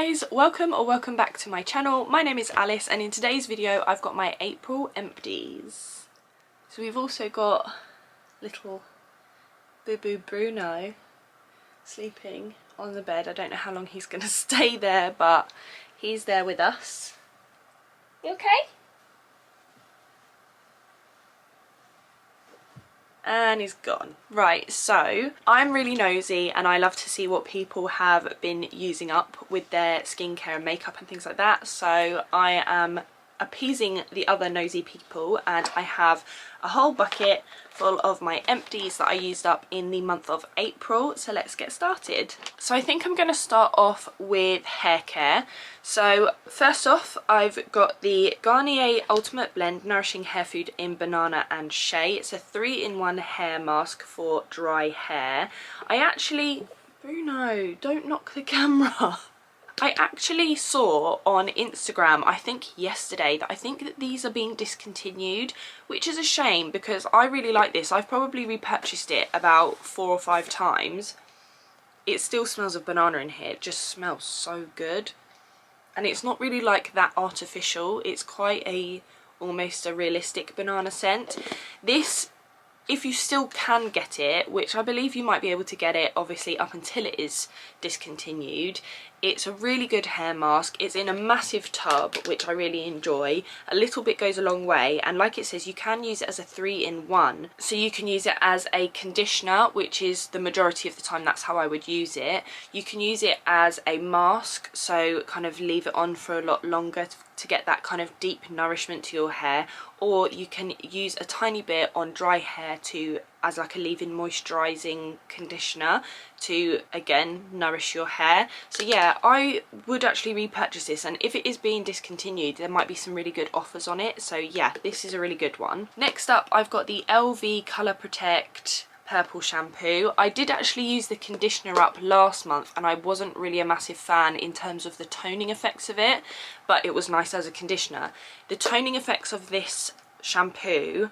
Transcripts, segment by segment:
guys, welcome back to my channel. My name is Alice and in today's video I've got my April empties. So we've also got little boo-boo Bruno sleeping on the bed. I don't know how long he's gonna stay there, but he's there with us. You okay? And he's gone. Right, so I'm really nosy and I love to see what people have been using up with their skincare and makeup and things like that. So I am appeasing the other nosy people and I have a whole bucket full of my empties that I used up in the month of April. So let's get started. So I think I'm going to start off with hair care. So first off, I've got the Garnier Ultimate Blend Nourishing Hair Food in Banana and Shea. It's a 3-in-1 hair mask for dry hair. Bruno, don't knock the camera. I actually saw on Instagram, I think yesterday, that I think that these are being discontinued, which is a shame because I really like this. I've probably repurchased it about 4 or 5 times. It still smells of banana in here. It just smells so good. And it's not really like that artificial. It's quite almost a realistic banana scent. This, if you still can get it, which I believe you might be able to get it obviously up until it is discontinued, it's a really good hair mask. It's in a massive tub, which I really enjoy. A little bit goes a long way, and like it says, you can use it as a 3-in-1. So you can use it as a conditioner, which is the majority of the time that's how I would use it. You can use it as a mask, so kind of leave it on for a lot longer to get that kind of deep nourishment to your hair, or you can use a tiny bit on dry hair as like a leave-in moisturising conditioner to again nourish your hair. So yeah, I would actually repurchase this, and if it is being discontinued there might be some really good offers on it. So yeah, this is a really good one. Next up, I've got the LV Colour Protect purple shampoo. I did actually use the conditioner up last month and I wasn't really a massive fan in terms of the toning effects of it, but it was nice as a conditioner. The toning effects of this shampoo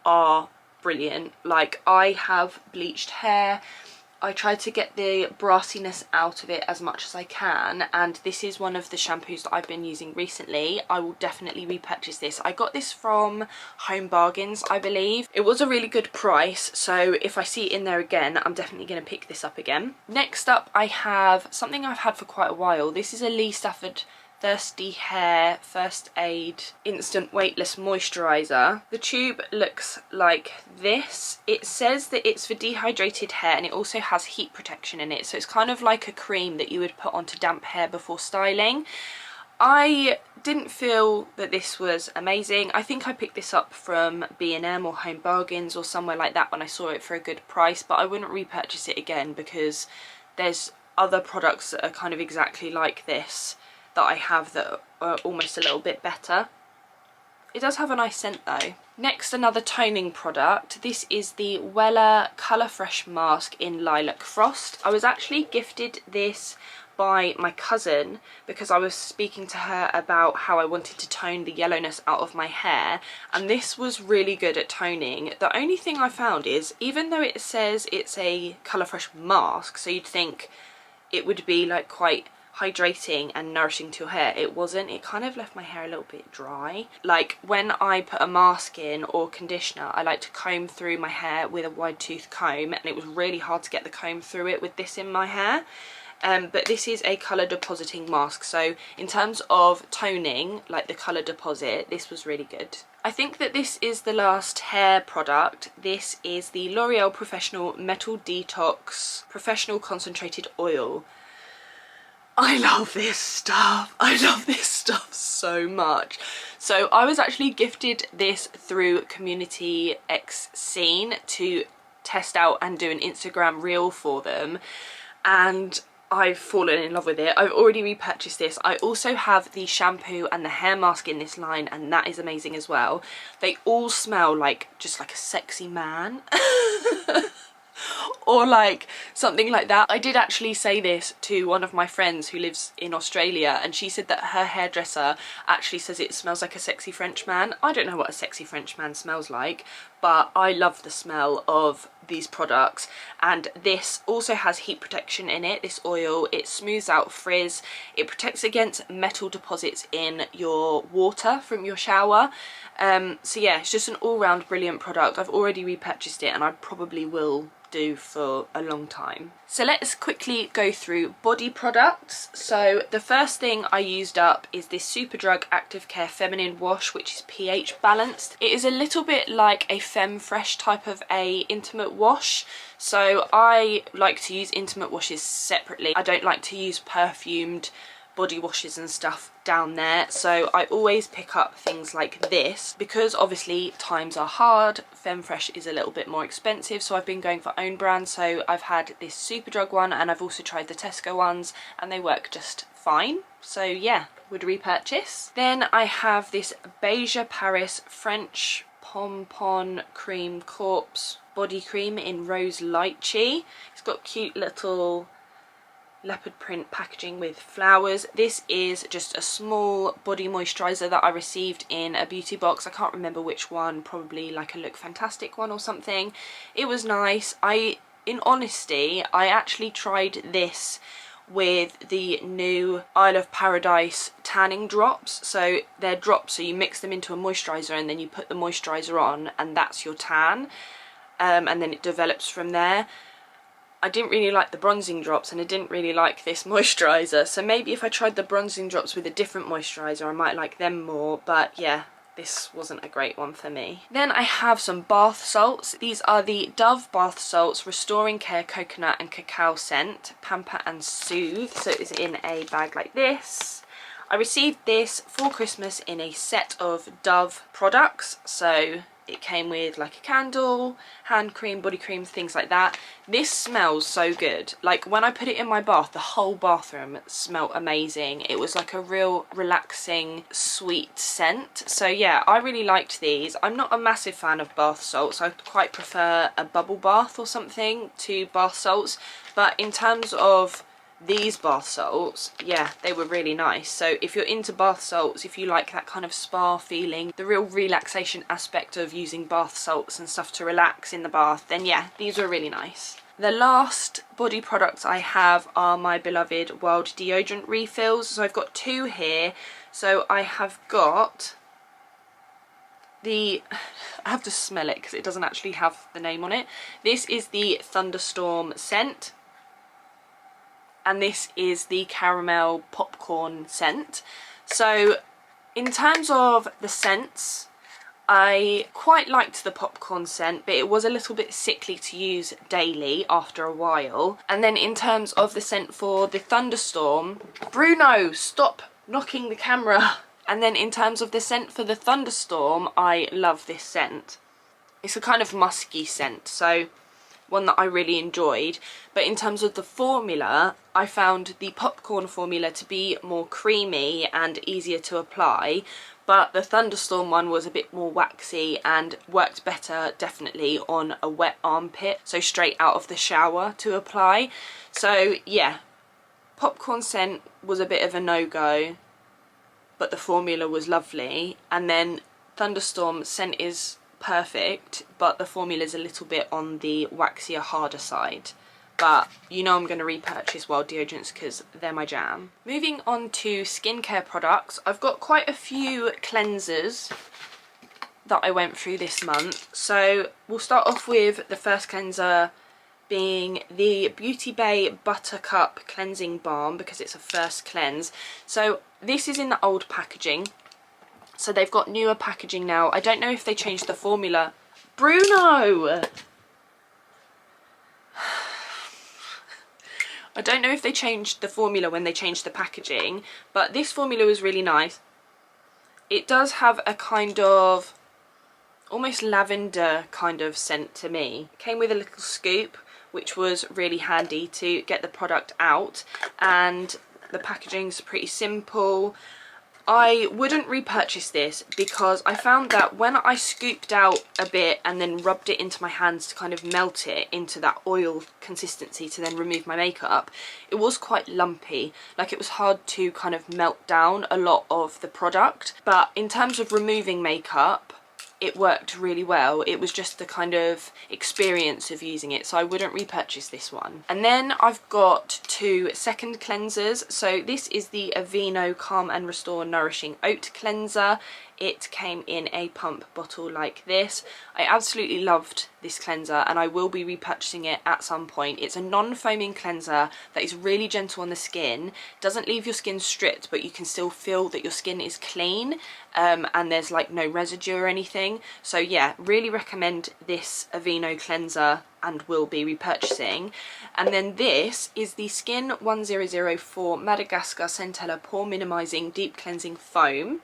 are brilliant. Like, I have bleached hair. I try to get the brassiness out of it as much as I can, and this is one of the shampoos that I've been using recently. I will definitely repurchase this. I got this from Home Bargains, I believe. It was a really good price, so if I see it in there again, I'm definitely going to pick this up again. Next up, I have something I've had for quite a while. This is a Lee Stafford Thirsty Hair First Aid Instant Weightless Moisturizer. The tube looks like this. It says that it's for dehydrated hair and it also has heat protection in it, so it's kind of like a cream that you would put onto damp hair before styling. I didn't feel that this was amazing. I think I picked this up from B&M or Home Bargains or somewhere like that when I saw it for a good price, but I wouldn't repurchase it again because there's other products that are kind of exactly like this that I have that are almost a little bit better. It does have a nice scent though. Next, another toning product. This is the Wella Colour Fresh Mask in Lilac Frost. I was actually gifted this by my cousin because I was speaking to her about how I wanted to tone the yellowness out of my hair, and this was really good at toning. The only thing I found is, even though it says it's a Colour Fresh mask, so you'd think it would be like quite hydrating and nourishing to your hair, it wasn't. It kind of left my hair a little bit dry. Like, when I put a mask in or conditioner, I like to comb through my hair with a wide tooth comb, and it was really hard to get the comb through it with this in my hair. But this is a colour depositing mask, so in terms of toning, like the colour deposit, this was really good. I think that this is the last hair product. This is the L'Oreal Professional Metal Detox Professional Concentrated Oil. I love this stuff. I love this stuff so much. So I was actually gifted this through Community X Scene to test out and do an Instagram reel for them, and I've fallen in love with it. I've already repurchased this. I also have the shampoo and the hair mask in this line, and that is amazing as well. They all smell like just like a sexy man. or like something like that. I did actually say this to one of my friends who lives in Australia, and she said that her hairdresser actually says it smells like a sexy French man. I don't know what a sexy French man smells like, but I love the smell of these products. And this also has heat protection in it, this oil. It smooths out frizz, it protects against metal deposits in your water from your shower. So yeah, it's just an all-round brilliant product. I've already repurchased it and I probably will do for a long time. So let's quickly go through body products. So the first thing I used up is this Superdrug Active Care Feminine Wash, which is pH balanced. It is a little bit like a Femme Fresh type of a intimate wash. So I like to use intimate washes separately. I don't like to use perfumed body washes and stuff down there, so I always pick up things like this because obviously times are hard. Femme Fresh is a little bit more expensive, so I've been going for own brand. So I've had this Superdrug one and I've also tried the Tesco ones and they work just fine. So yeah, would repurchase. Then I have this Beija Paris French Pompon Cream Corpse body cream in Rose Lychee. It's got cute little leopard print packaging with flowers. This is just a small body moisturizer that I received in a beauty box. I can't remember which one, probably like a Look Fantastic one or something. It was nice. In honesty, I actually tried this with the new Isle of Paradise tanning drops. So they're drops, so you mix them into a moisturizer and then you put the moisturizer on and that's your tan, and then it develops from there. I didn't really like the bronzing drops and I didn't really like this moisturiser, so maybe if I tried the bronzing drops with a different moisturiser I might like them more, but yeah, this wasn't a great one for me. Then I have some bath salts. These are the Dove Bath Salts Restoring Care Coconut and Cacao Scent, Pamper and Soothe. So it's in a bag like this. I received this for Christmas in a set of Dove products, so it came with like a candle, hand cream, body cream, things like that. This smells so good. Like when I put it in my bath, the whole bathroom smelled amazing. It was like a real relaxing, sweet scent. So yeah, I really liked these. I'm not a massive fan of bath salts. I quite prefer a bubble bath or something to bath salts. But in terms of these bath salts, yeah, they were really nice. So if you're into bath salts, if you like that kind of spa feeling, the real relaxation aspect of using bath salts and stuff to relax in the bath, then yeah, these were really nice. The last body products I have are my beloved Wild deodorant refills. So I've got two here. So I have got I have to smell it because it doesn't actually have the name on it. This is the Thunderstorm scent. And this is the caramel popcorn scent. So in terms of the scents, I quite liked the popcorn scent, but it was a little bit sickly to use daily after a while. And then in terms of the scent for the Thunderstorm, Bruno, stop knocking the camera. And then in terms of the scent for the Thunderstorm, I love this scent. It's a kind of musky scent, so one that I really enjoyed. But in terms of the formula, I found the popcorn formula to be more creamy and easier to apply, but the Thunderstorm one was a bit more waxy and worked better definitely on a wet armpit, so straight out of the shower to apply. So yeah, popcorn scent was a bit of a no-go, but the formula was lovely. And then Thunderstorm scent is perfect, but the formula is a little bit on the waxier, harder side. But you know I'm going to repurchase Wild deodorants because they're my jam. Moving on to skincare products, I've got quite a few cleansers that I went through this month. So we'll start off with the first cleanser being the Beauty Bay Buttercup Cleansing Balm, because it's a first cleanse. So this is in the old packaging. So they've got newer packaging now. I don't know if they changed the formula. Bruno! I don't know if they changed the formula when they changed the packaging, but this formula was really nice. It does have a kind of almost lavender kind of scent to me. It came with a little scoop, which was really handy to get the product out, and the packaging's pretty simple. I wouldn't repurchase this because I found that when I scooped out a bit and then rubbed it into my hands to kind of melt it into that oil consistency to then remove my makeup, it was quite lumpy. Like, it was hard to kind of melt down a lot of the product. But in terms of removing makeup, it worked really well. It was just the kind of experience of using it, so I wouldn't repurchase this one. And then I've got 2 second cleansers. So this is the Aveeno Calm and Restore Nourishing Oat Cleanser. It came in a pump bottle like this. I absolutely loved this cleanser and I will be repurchasing it at some point. It's a non-foaming cleanser that is really gentle on the skin. Doesn't leave your skin stripped, but you can still feel that your skin is clean, and there's like no residue or anything. So yeah, really recommend this Aveeno cleanser and will be repurchasing. And then this is the Skin 1004 Madagascar Centella Pore Minimizing Deep Cleansing Foam.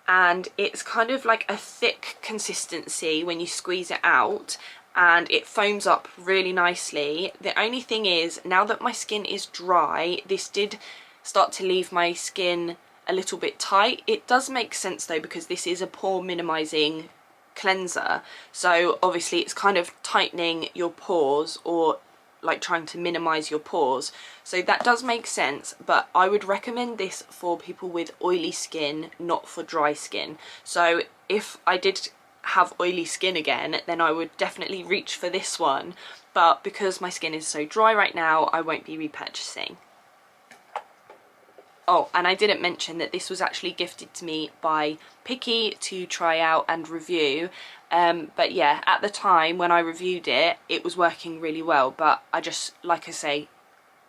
And it's kind of like a thick consistency when you squeeze it out, and it foams up really nicely. The only thing is, now that my skin is dry, this did start to leave my skin a little bit tight. It does make sense though, because this is a pore minimizing cleanser, so obviously it's kind of tightening your pores, or like trying to minimize your pores, so that does make sense. But I would recommend this for people with oily skin, not for dry skin. So if I did have oily skin again, then I would definitely reach for this one, but because my skin is so dry right now, I won't be repurchasing. Oh, and I didn't mention that this was actually gifted to me by Picky to try out and review. But yeah, at the time when I reviewed it, it was working really well. But I just, like I say,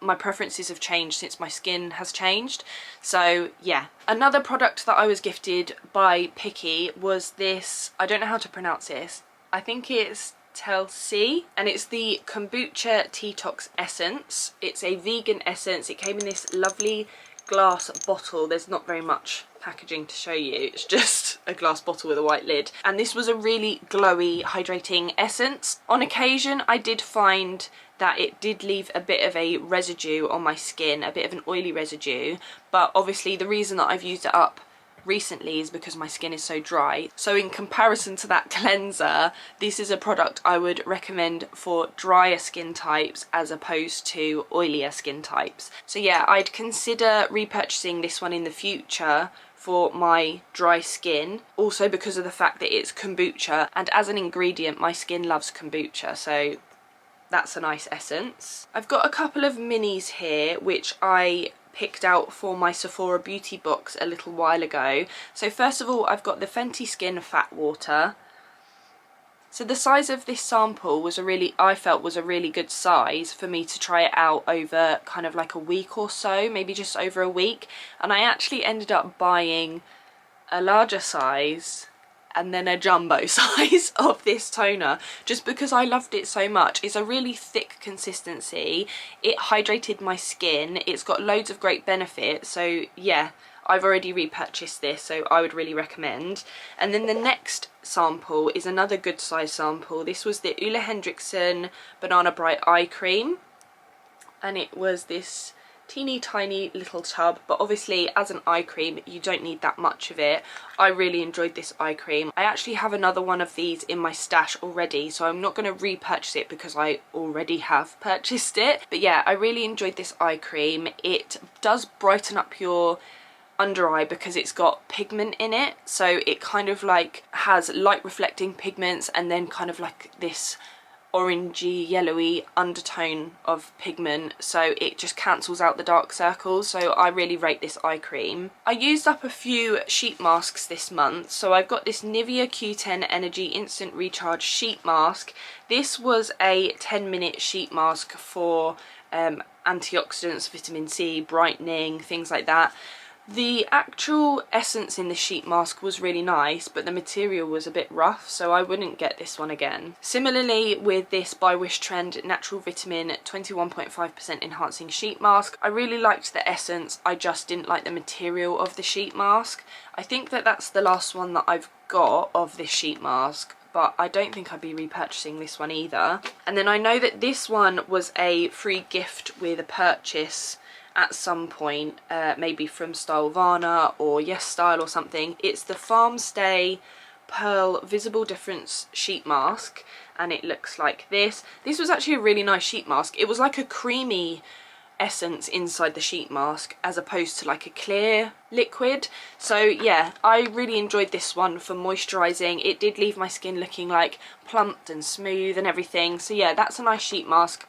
my preferences have changed since my skin has changed. So yeah. Another product that I was gifted by Picky was this, I don't know how to pronounce this. I think it's Telsi, and it's the Kombucha Detox Essence. It's a vegan essence. It came in this lovely glass bottle. There's not very much packaging to show you, it's just a glass bottle with a white lid, and this was a really glowy hydrating essence. On occasion I did find that it did leave a bit of a residue on my skin, a bit of an oily residue, but obviously the reason that I've used it up recently is because my skin is so dry. So in comparison to that cleanser, this is a product I would recommend for drier skin types as opposed to oilier skin types. So yeah, I'd consider repurchasing this one in the future for my dry skin, also because of the fact that it's kombucha, and as an ingredient my skin loves kombucha, so that's a nice essence. I've got a couple of minis here which I picked out for my Sephora beauty box a little while ago. So first of all, I've got the Fenty Skin Fat Water. So the size of this sample was I felt was a really good size for me to try it out over kind of like a week or so, maybe just over a week. And I actually ended up buying a larger size and then a jumbo size of this toner just because I loved it so much. It's a really thick consistency, it hydrated my skin, it's got loads of great benefits, so yeah, I've already repurchased this, so I would really recommend. And then the next sample is another good size sample. This was the Ole Henriksen Banana Bright Eye Cream, and it was this teeny tiny little tub, but obviously as an eye cream you don't need that much of it. I really enjoyed this eye cream. I actually have another one of these in my stash already, so I'm not going to repurchase it because I already have purchased it. But yeah, I really enjoyed this eye cream. It does brighten up your under eye because it's got pigment in it, so it kind of like has light reflecting pigments and then kind of like this orangey yellowy undertone of pigment, so it just cancels out the dark circles. So I really rate this eye cream. I used up a few sheet masks this month, so I've got this Nivea Q10 Energy Instant Recharge sheet mask. This was a 10-minute sheet mask for antioxidants, vitamin C, brightening, things like that. The actual essence in the sheet mask was really nice, but the material was a bit rough, so I wouldn't get this one again. Similarly with this by Wishtrend Natural Vitamin 21.5% Enhancing Sheet Mask, I really liked the essence, I just didn't like the material of the sheet mask. I think that that's the last one that I've got of this sheet mask, but I don't think I'd be repurchasing this one either. And then I know that this one was a free gift with a purchase at some point, maybe from Stylevana or Yes Style or something. It's the Farm Stay Pearl Visible Difference Sheet Mask, and it looks like this. This was actually a really nice sheet mask. It was like a creamy essence inside the sheet mask as opposed to like a clear liquid. So yeah, I really enjoyed this one for moisturising. It did leave my skin looking like plumped and smooth and everything. So yeah, that's a nice sheet mask.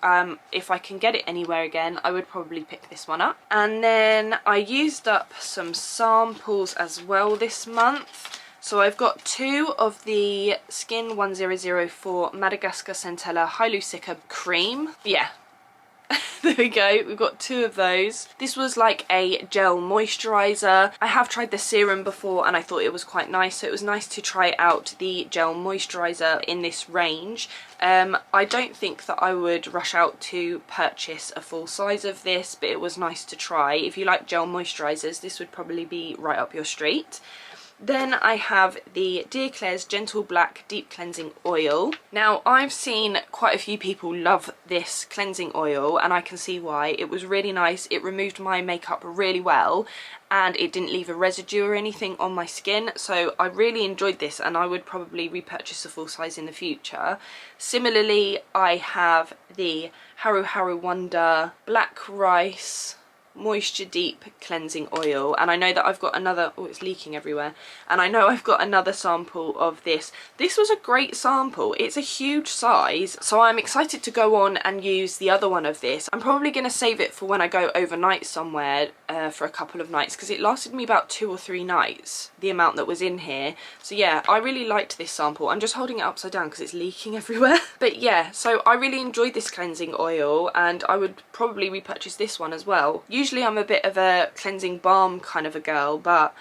If I can get it anywhere again, I would probably pick this one up. And then I used up some samples as well this month. So I've got 2 of the Skin 1004 Madagascar Centella Hylucica Cream. Yeah. There we go, we've got 2 of those. This was like a gel moisturiser. I have tried the serum before and I thought it was quite nice, so it was nice to try out the gel moisturiser in this range. I don't think that I would rush out to purchase a full size of this, but it was nice to try. If you like gel moisturisers, this would probably be right up your street. Then I have the Dear Claire's Gentle Black Deep Cleansing Oil. Now, I've seen quite a few people love this cleansing oil, and I can see why. It was really nice. It removed my makeup really well, and it didn't leave a residue or anything on my skin, so I really enjoyed this, and I would probably repurchase a full size in the future. Similarly, I have the Haru Haru Wonder Black Rice Moisture Deep Cleansing Oil, and I know that I've got another, oh, it's leaking everywhere, and I know I've got another sample of this. This was a great sample. It's a huge size, so I'm excited to go on and use the other one of this. I'm probably going to save it for when I go overnight somewhere for a couple of nights, because it lasted me about 2 or 3 nights, the amount that was in here. So yeah, I really liked this sample. I'm just holding it upside down because it's leaking everywhere. But yeah, so I really enjoyed this cleansing oil, and I would probably repurchase this one as well. Usually I'm a bit of a cleansing balm kind of a girl, but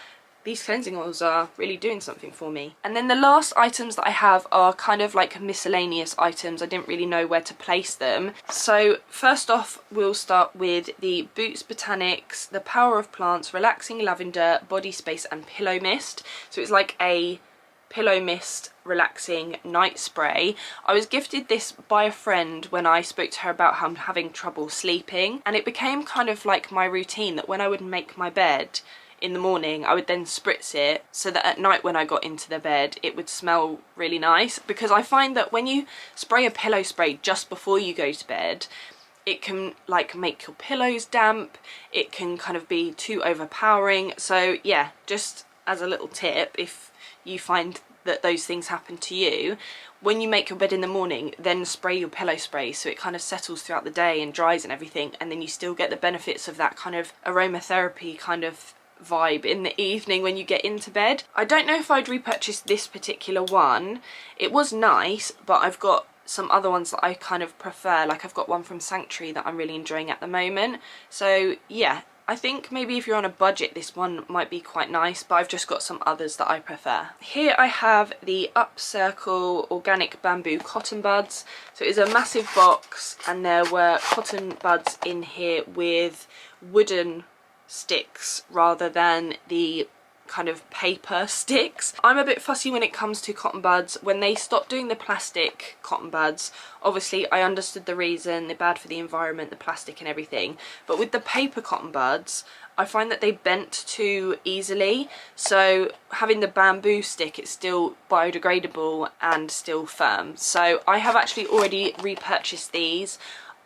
these cleansing oils are really doing something for me. And then the last items that I have are kind of like miscellaneous items. I didn't really know where to place them. So first off, we'll start with the Boots Botanics, the Power of Plants Relaxing Lavender Body Space and Pillow Mist. So it's like a pillow mist relaxing night spray. I was gifted this by a friend when I spoke to her about how I'm having trouble sleeping, and it became kind of like my routine that when I would make my bed in the morning, I would then spritz it so that at night when I got into the bed it would smell really nice, because I find that when you spray a pillow spray just before you go to bed, it can like make your pillows damp, it can kind of be too overpowering. So yeah, just as a little tip, if you find that those things happen to you, when you make your bed in the morning, then spray your pillow spray so it kind of settles throughout the day and dries and everything, and then you still get the benefits of that kind of aromatherapy kind of vibe in the evening when you get into bed. I don't know if I'd repurchase this particular one. It was nice, but I've got some other ones that I kind of prefer. Like I've got one from Sanctuary that I'm really enjoying at the moment. So yeah, I think maybe if you're on a budget, this one might be quite nice, but I've just got some others that I prefer. Here I have the Upcircle Organic Bamboo Cotton Buds. So it's a massive box, and there were cotton buds in here with wooden sticks rather than the kind of paper sticks. I'm a bit fussy when it comes to cotton buds. When they stopped doing the plastic cotton buds, obviously I understood the reason, they're bad for the environment, the plastic and everything, but with the paper cotton buds I find that they bent too easily, so having the bamboo stick, it's still biodegradable and still firm. So I have actually already repurchased these.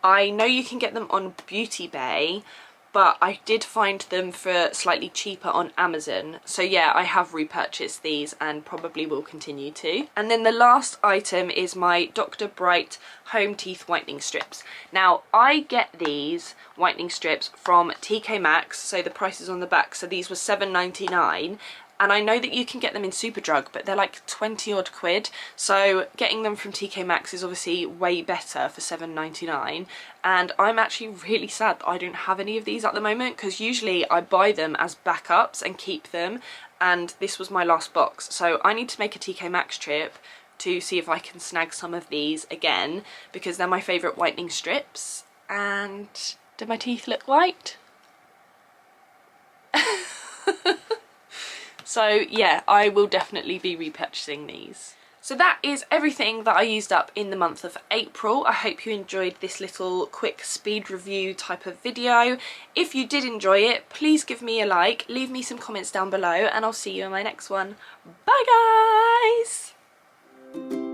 I know you can get them on Beauty Bay, but I did find them for slightly cheaper on Amazon. So yeah, I have repurchased these and probably will continue to. And then the last item is my Dr. Bright Home Teeth Whitening Strips. Now, I get these whitening strips from TK Maxx, so the price is on the back. So these were £7.99. And I know that you can get them in Superdrug, but they're like 20 odd quid. So getting them from TK Maxx is obviously way better for £7.99. And I'm actually really sad that I don't have any of these at the moment, because usually I buy them as backups and keep them. And this was my last box. So I need to make a TK Maxx trip to see if I can snag some of these again, because they're my favourite whitening strips. And do my teeth look white? So yeah, I will definitely be repurchasing these. So that is everything that I used up in the month of April. I hope you enjoyed this little quick speed review type of video. If you did enjoy it, please give me a like, leave me some comments down below, and I'll see you in my next one. Bye guys!